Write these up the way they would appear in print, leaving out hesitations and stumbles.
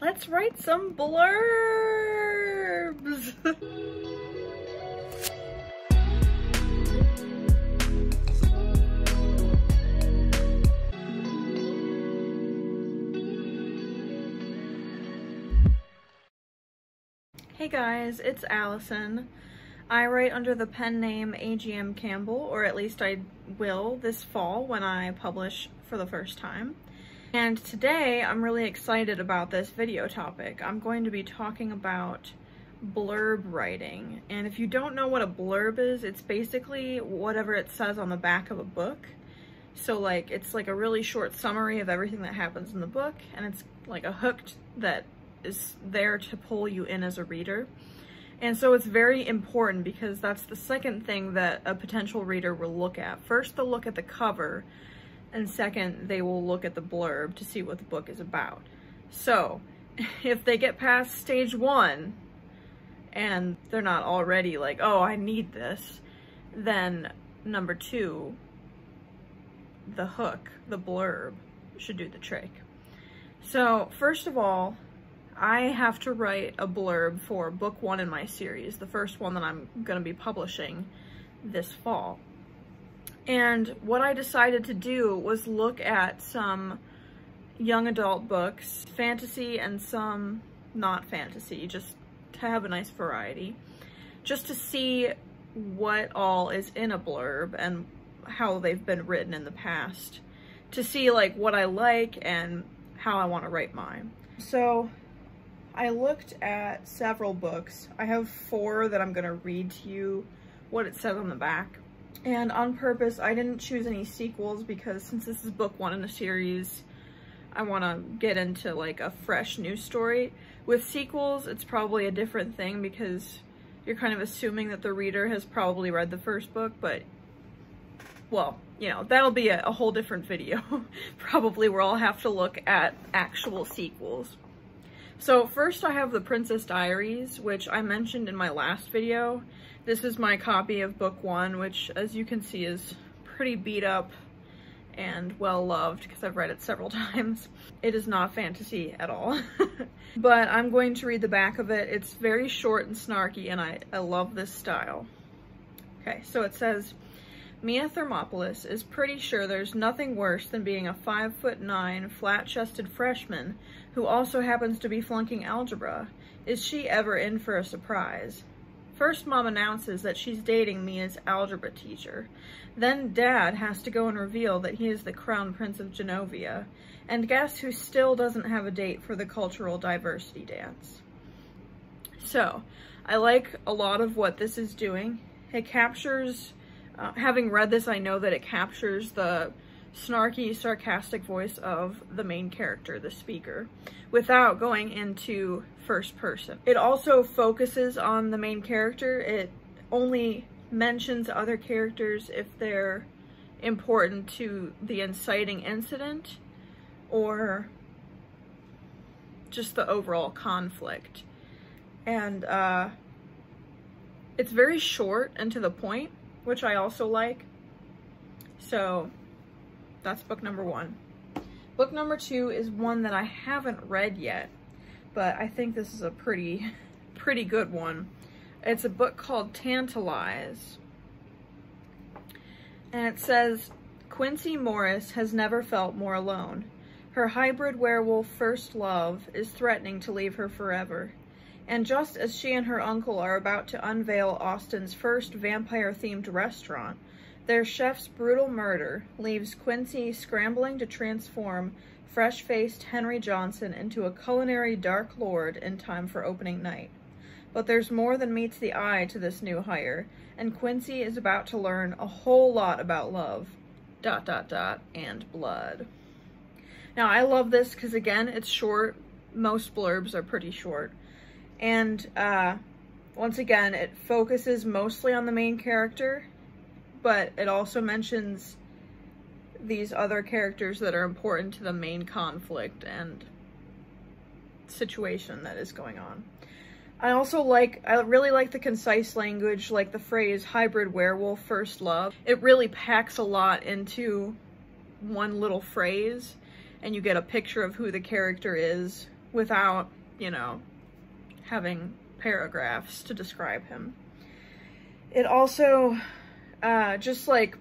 let's write some blurbs. Hey guys, it's Allison. I write under the pen name A.G.M. Campbell, or at least I will this fall when I publish for the first time. And today I'm really excited about this video topic. I'm going to be talking about blurb writing. And if you don't know what a blurb is, it's basically whatever it says on the back of a book. So like, it's like a really short summary of everything that happens in the book, and it's like a hook that is there to pull you in as a reader. And so it's very important because that's the second thing that a potential reader will look at. First, they'll look at the cover, and second, they will look at the blurb to see what the book is about. So if they get past stage 1 and they're not already like, oh, I need this, then number 2, the hook, the blurb, should do the trick. So first of all, I have to write a blurb for book 1 in my series, the first one that I'm going to be publishing this fall. And what I decided to do was look at some young adult books, fantasy and some not fantasy, just to have a nice variety, just to see what all is in a blurb and how they've been written in the past, to see like what I like and how I want to write mine. So I looked at several books. I have 4 that I'm going to read to you what it says on the back. And on purpose, I didn't choose any sequels because since this is book 1 in a series, I want to get into like a fresh new story. With sequels, it's probably a different thing because you're kind of assuming that the reader has probably read the first book, but well, you know, that'll be a whole different video, probably, where I'll have to look at actual sequels. So first I have the Princess Diaries, which I mentioned in my last video. This is my copy of book 1, which as you can see is pretty beat up and well loved because I've read it several times. It is not fantasy at all. But I'm going to read the back of it. It's very short and snarky and I love this style. Okay, so it says, Mia Thermopolis is pretty sure there's nothing worse than being a 5'9", flat-chested freshman who also happens to be flunking algebra. Is she ever in for a surprise? First, Mom announces that she's dating Mia's algebra teacher. Then Dad has to go and reveal that he is the Crown Prince of Genovia. And guess who still doesn't have a date for the cultural diversity dance? So, I like a lot of what this is doing. It captures... having read this, I know that it captures the snarky, sarcastic voice of the main character, the speaker, without going into first person. It also focuses on the main character. It only mentions other characters if they're important to the inciting incident or just the overall conflict. And it's very short and to the point, which I also like. So that's book number 1. Book number 2 is one that I haven't read yet, but I think this is a pretty good one. It's a book called Tantalize. And it says, Quincy Morris has never felt more alone. Her hybrid werewolf first love is threatening to leave her forever. And just as she and her uncle are about to unveil Austin's first vampire-themed restaurant, their chef's brutal murder leaves Quincy scrambling to transform fresh-faced Henry Johnson into a culinary Dark Lord in time for opening night. But there's more than meets the eye to this new hire, and Quincy is about to learn a whole lot about love, ... and blood. Now, I love this because, again, it's short. Most blurbs are pretty short. And once again, it focuses mostly on the main character, but it also mentions these other characters that are important to the main conflict and situation that is going on. I really like the concise language, like the phrase hybrid werewolf first love. It really packs a lot into one little phrase, and you get a picture of who the character is without, you know, having paragraphs to describe him. It also, just like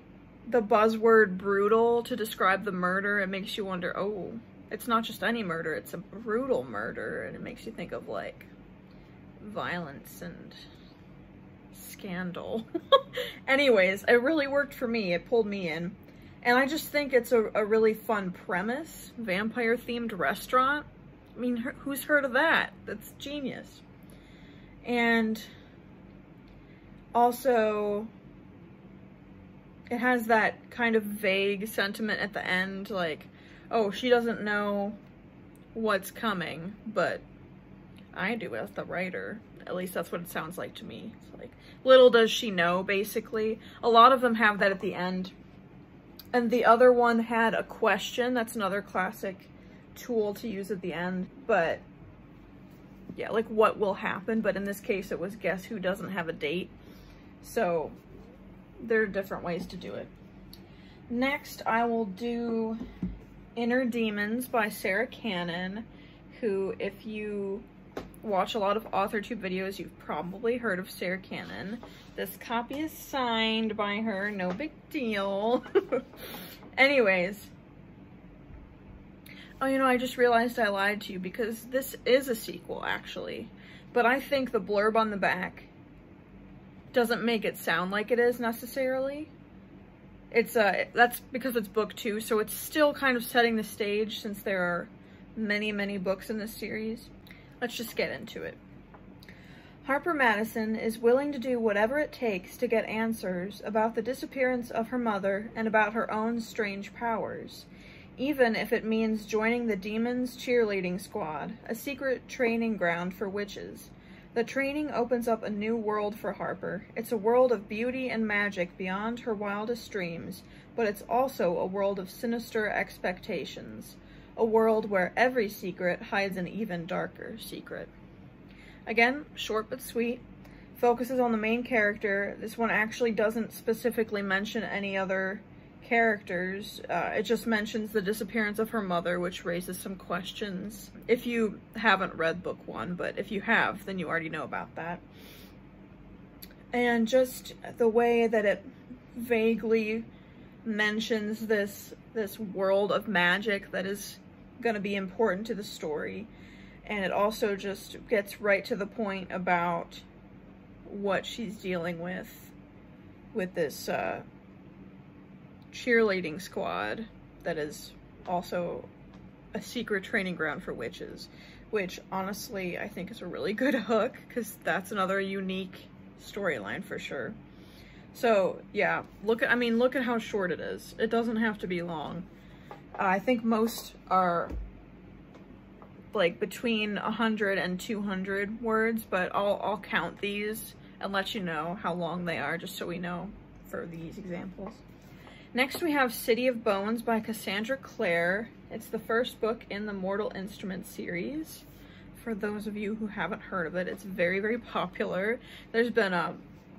the buzzword brutal to describe the murder, it makes you wonder, oh, it's not just any murder, it's a brutal murder, and it makes you think of like violence and scandal. Anyways, it really worked for me. It pulled me in. And I just think it's a really fun premise. Vampire-themed restaurant. I mean, who's heard of that? That's genius. And also, it has that kind of vague sentiment at the end, like, oh, she doesn't know what's coming, but I do as the writer. At least that's what it sounds like to me. It's like, little does she know, basically. A lot of them have that at the end. And the other one had a question. That's another classic tool to use at the end. But yeah, like what will happen. But in this case, it was guess who doesn't have a date. So there are different ways to do it. Next, I will do Inner Demons by Sarah Cannon, who, if you watch a lot of AuthorTube videos, you've probably heard of Sarah Cannon. This copy is signed by her, no big deal. Anyways. Oh, you know, I just realized I lied to you because this is a sequel, actually. But I think the blurb on the back doesn't make it sound like it is necessarily. It's, that's because it's book 2, so it's still kind of setting the stage since there are many, many books in this series. Let's just get into it. Harper Madison is willing to do whatever it takes to get answers about the disappearance of her mother and about her own strange powers, even if it means joining the Demons Cheerleading Squad, a secret training ground for witches. The training opens up a new world for Harper. It's a world of beauty and magic beyond her wildest dreams, but it's also a world of sinister expectations. A world where every secret hides an even darker secret. Again, short but sweet. Focuses on the main character. This one actually doesn't specifically mention any other characters. It just mentions the disappearance of her mother, which raises some questions. If you haven't read book 1, but if you have, then you already know about that. And just the way that it vaguely mentions this world of magic that is going to be important to the story, and it also just gets right to the point about what she's dealing with this cheerleading squad that is also a secret training ground for witches, which honestly I think is a really good hook because that's another unique storyline for sure. So yeah, look at how short it is. It doesn't have to be long. I think most are like between 100 and 200 words, but I'll count these and let you know how long they are just so we know for these examples. Next we have City of Bones by Cassandra Clare. It's the first book in the Mortal Instruments series. For those of you who haven't heard of it, it's very, very popular. There's been a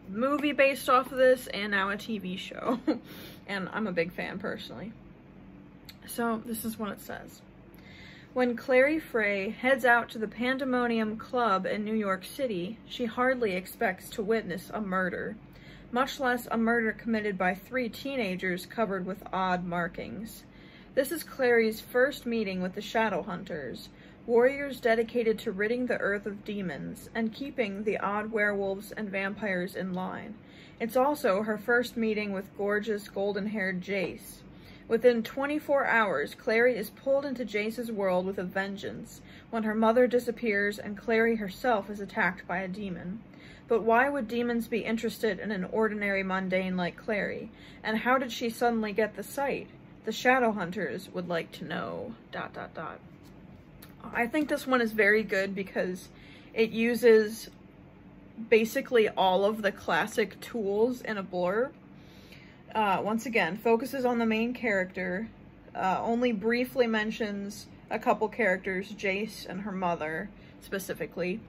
movie based off of this and now a TV show. And I'm a big fan personally. So this is what it says. When Clary Frey heads out to the Pandemonium Club in New York City, she hardly expects to witness a murder, much less a murder committed by 3 teenagers covered with odd markings. This is Clary's first meeting with the Shadowhunters, warriors dedicated to ridding the earth of demons and keeping the odd werewolves and vampires in line. It's also her first meeting with gorgeous golden-haired Jace. Within 24 hours, Clary is pulled into Jace's world with a vengeance when her mother disappears and Clary herself is attacked by a demon. But why would demons be interested in an ordinary mundane like Clary? And how did she suddenly get the sight? The Shadowhunters would like to know... ... I think this one is very good because it uses basically all of the classic tools in a blurb. Once again, focuses on the main character, only briefly mentions a couple characters, Jace and her mother specifically.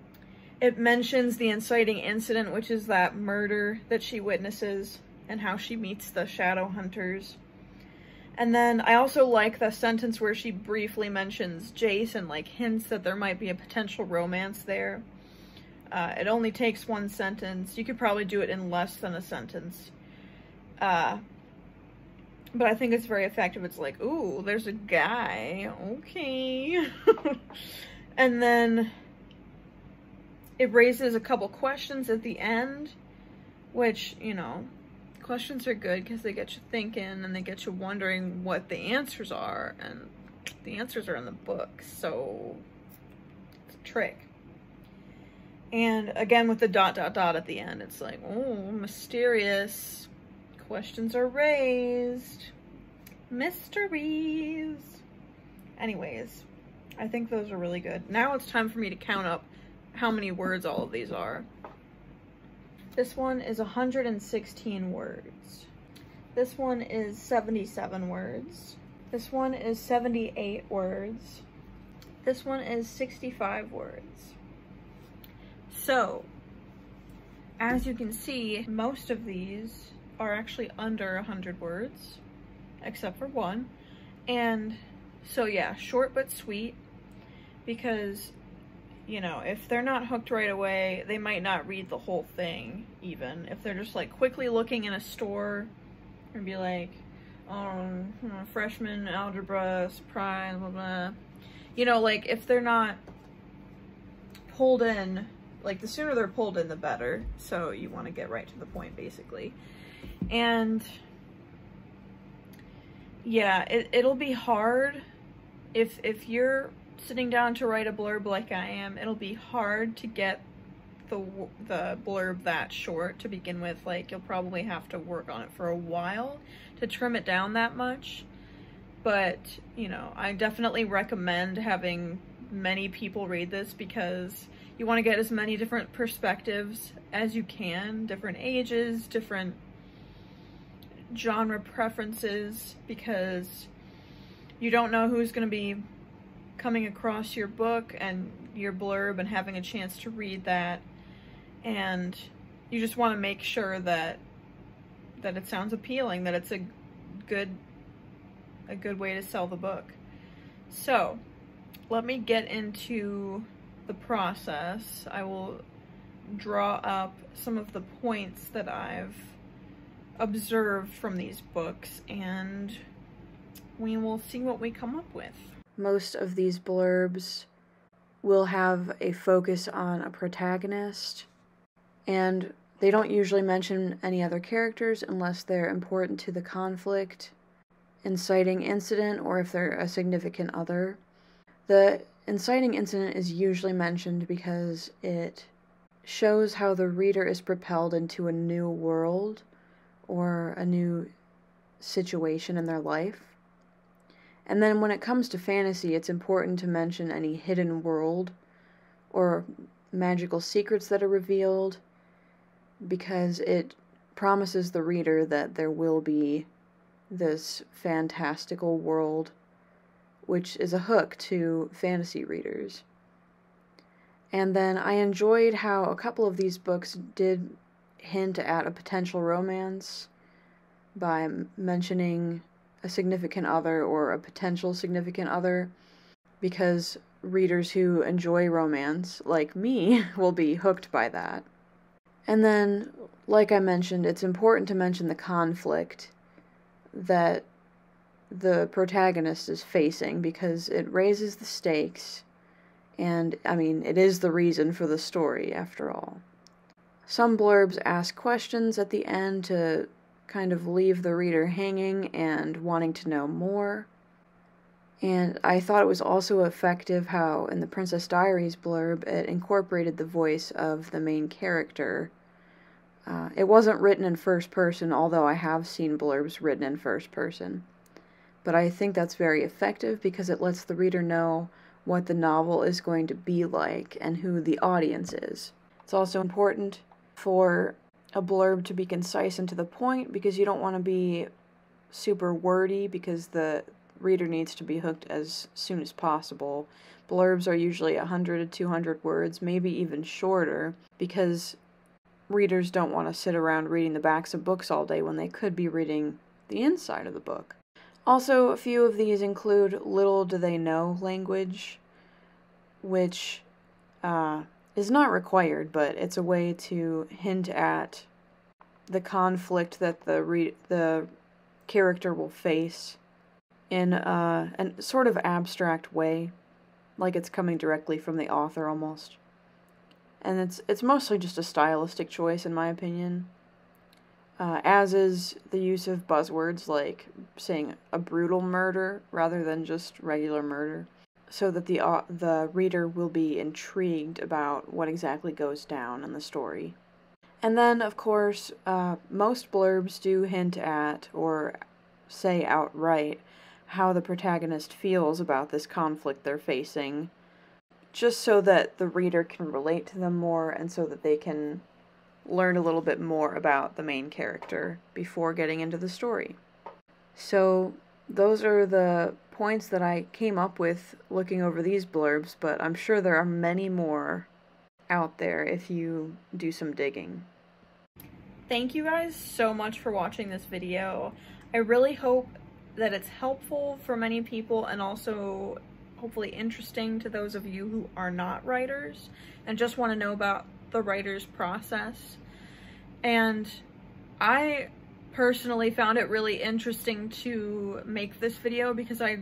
It mentions the inciting incident, which is that murder that she witnesses, and how she meets the Shadowhunters. And then I also like the sentence where she briefly mentions Jace and like hints that there might be a potential romance there. It only takes one sentence. You could probably do it in less than a sentence. But I think it's very effective. It's like, ooh, there's a guy. Okay. And then it raises a couple questions at the end, which, you know, questions are good because they get you thinking and they get you wondering what the answers are, and the answers are in the book, so it's a trick. And again, with the ... at the end, it's like, oh, mysterious. Questions are raised. Mysteries. Anyways, I think those are really good. Now it's time for me to count up how many words all of these are. This one is 116 words. This one is 77 words. This one is 78 words. This one is 65 words. So, as you can see, most of these are actually under 100 words, except for one. And so yeah, short but sweet, because, you know, if they're not hooked right away, they might not read the whole thing, even. If they're just like quickly looking in a store and be like, freshman algebra, surprise, blah, blah. You know, like if they're not pulled in, like the sooner they're pulled in, the better. So you want to get right to the point, basically. And yeah, it'll be hard if you're sitting down to write a blurb like I am. It'll be hard to get the blurb that short to begin with. Like, you'll probably have to work on it for a while to trim it down that much. But, you know, I definitely recommend having many people read this, because you want to get as many different perspectives as you can, different ages, different genre preferences, because you don't know who's going to be coming across your book and your blurb and having a chance to read that, and you just want to make sure that it sounds appealing, that it's a good way to sell the book. So let me get into the process. I will draw up some of the points that I've observed from these books, and we will see what we come up with. Most of these blurbs will have a focus on a protagonist, and they don't usually mention any other characters unless they're important to the conflict, inciting incident, or if they're a significant other. The inciting incident is usually mentioned because it shows how the reader is propelled into a new world or a new situation in their life. And then when it comes to fantasy, it's important to mention any hidden world or magical secrets that are revealed, because it promises the reader that there will be this fantastical world, which is a hook to fantasy readers. And then I enjoyed how a couple of these books did hint at a potential romance by mentioning a significant other or a potential significant other, because readers who enjoy romance, like me, will be hooked by that. And then, like I mentioned, it's important to mention the conflict that the protagonist is facing, because it raises the stakes, and, I mean, it is the reason for the story, after all. Some blurbs ask questions at the end to kind of leave the reader hanging and wanting to know more. And I thought it was also effective how in the Princess Diaries blurb it incorporated the voice of the main character. It wasn't written in first person, although I have seen blurbs written in first person. But I think that's very effective because it lets the reader know what the novel is going to be like and who the audience is. It's also important for a blurb to be concise and to the point, because you don't want to be super wordy, because the reader needs to be hooked as soon as possible. Blurbs are usually 100 to 200 words, maybe even shorter, because readers don't want to sit around reading the backs of books all day when they could be reading the inside of the book. Also, a few of these include little do they know language, which is not required, but it's a way to hint at the conflict that the character will face in a sort of abstract way, like it's coming directly from the author almost. And it's mostly just a stylistic choice, in my opinion. As is the use of buzzwords like saying a brutal murder rather than just regular murder, so that the reader will be intrigued about what exactly goes down in the story. And then, of course, most blurbs do hint at, or say outright, how the protagonist feels about this conflict they're facing, just so that the reader can relate to them more and so that they can learn a little bit more about the main character before getting into the story. So those are the points that I came up with looking over these blurbs, but I'm sure there are many more out there if you do some digging. Thank you guys so much for watching this video. I really hope that it's helpful for many people and also hopefully interesting to those of you who are not writers and just want to know about the writer's process. And I personally found it really interesting to make this video because I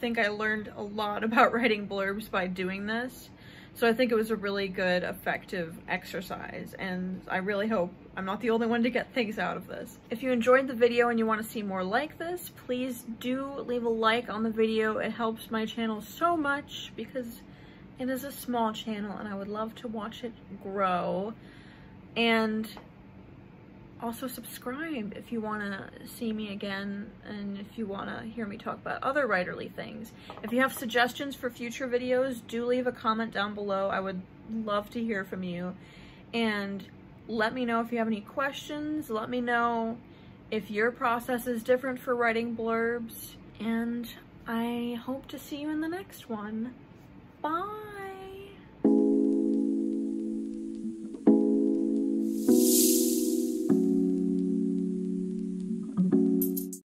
think I learned a lot about writing blurbs by doing this. So I think it was a really good, effective exercise, and I really hope I'm not the only one to get things out of this. If you enjoyed the video and you want to see more like this, please do leave a like on the video. It helps my channel so much because it is a small channel and I would love to watch it grow. And also subscribe if you want to see me again and if you want to hear me talk about other writerly things. If you have suggestions for future videos, do leave a comment down below. I would love to hear from you. And let me know if you have any questions. Let me know if your process is different for writing blurbs. And I hope to see you in the next one. Bye!